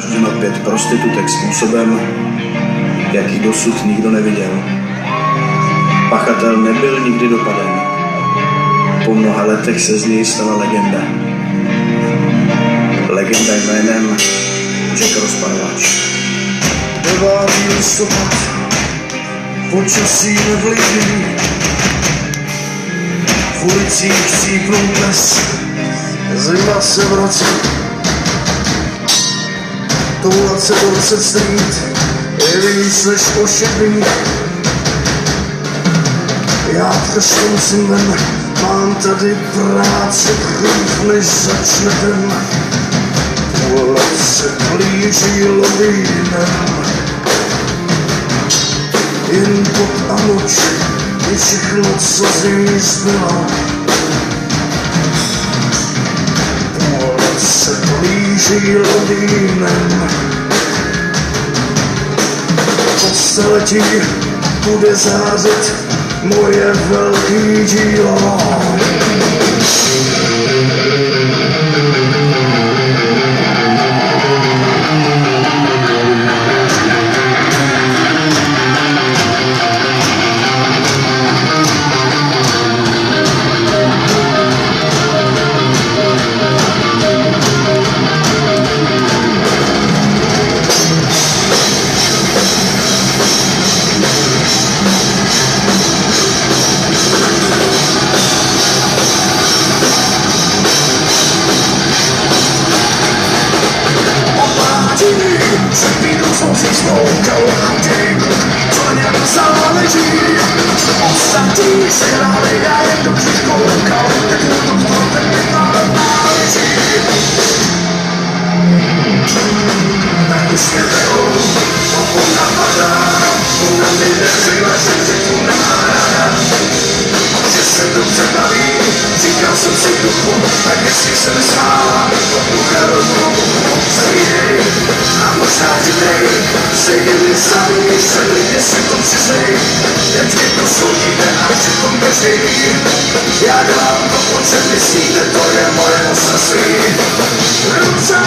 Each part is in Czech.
Vražděno 5 prostitutek způsobem, jaký dosud nikdo neviděl. Pachatel nebyl nikdy dopaden. Po mnoha letech se z něj stala legenda. Legenda jménem Jack Rozpalovač. 9. listopad, počasí nevlivný, v ulicích cípnou pes, zima se vrací. Toulat se Dorset Street je víc než ošidný. Já trštím synem, mám tady práci dřív, než začne den. Toulat se blíží Londýnem. Jen pot a noč je všechno, co z něj zbylo. Toulat se blíží Londýnem. Po staletí bude zářit moje velký dílo. Ostatní se hráli, já jen dobře koukal, tak na to ten mě náleží. Tak už mě bylo, ona padá, ona mi neřekla, že se tu nemá ráda. Že se dobře baví, říkal jsem si duchu, tak jestli se nesmála, pokud rovnou zavídej. A možná ti nej, stejně mi zavíš, se lidě si to přiznej. Jen mě to soudíte a přitom každý ví. Já dělám to, po čem myslíte, to je moje osazí. Ruce!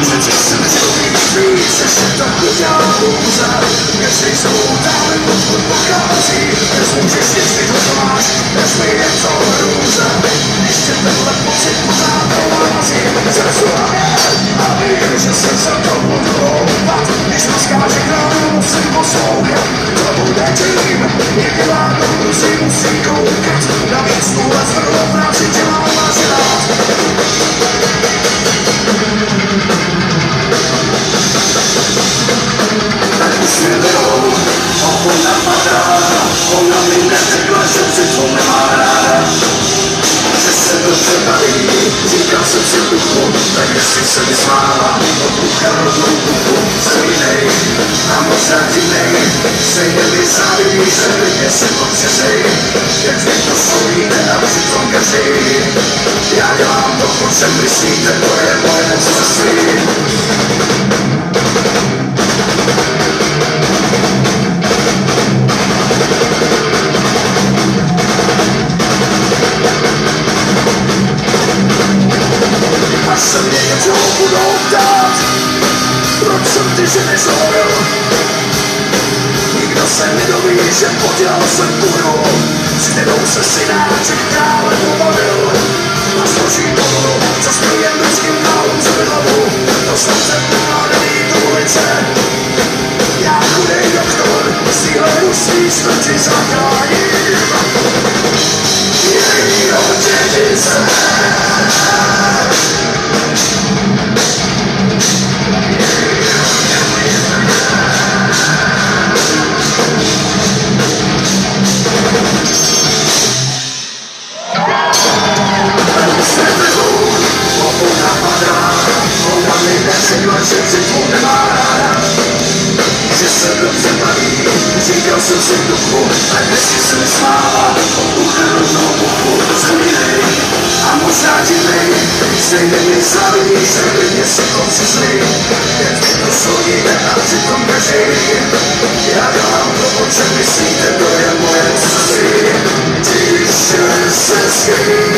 Přeci jsem člověk víc, ještě tak udělal hůze. Každý svou dále pokud pochází. Dnes můžeš vždycky to máš, dnes mi je to hrůze. Ještě tenhle pocit pořád provází. Zrzuhám a vím, že se za to budu houpat. Když mi skáže kránu, musím poslouchat. To bude tím, jak dělá to musí koukat. Navíc tuhle zvrdlou práci dělám váš rád. Tak už mě bylo, ona padá, ona mi neřekla, že přitom nemá ráda. Že se dobře baví, říkal jsem si duchu, tak jestli se mi smála, odpucha rovnou kuchu, zavínej, a možná ti nej, stejně mi závidí, že lidé se to přizej, jak mě to souvíte a přitom každý ví. Já dělám to, po čem myslíte, to je moje neceství. Až se mě něčeho budou ptát, proč jsem ty ženy zlobil. Nikdo se nedoví, že podělal jsem půjdu, s kterou se synáček dále pobavil. A složí pohodu, co stojí lidským kálům za hlavu, to jsem se nádený do ulice. Já chudej doktor, síle hustý smrti zachráním. Jejího dědice. Říkal jsem si duchu, a jestli se mi smála, odpuchne rovnou buchu, zavínej, a možná ti nej, stejně mi závidí, že lidně si to přiznej, jak mě to soudíte a přitom každý ví, já dělám to, O čem myslíte, to je moje cizí, tiše se skryt.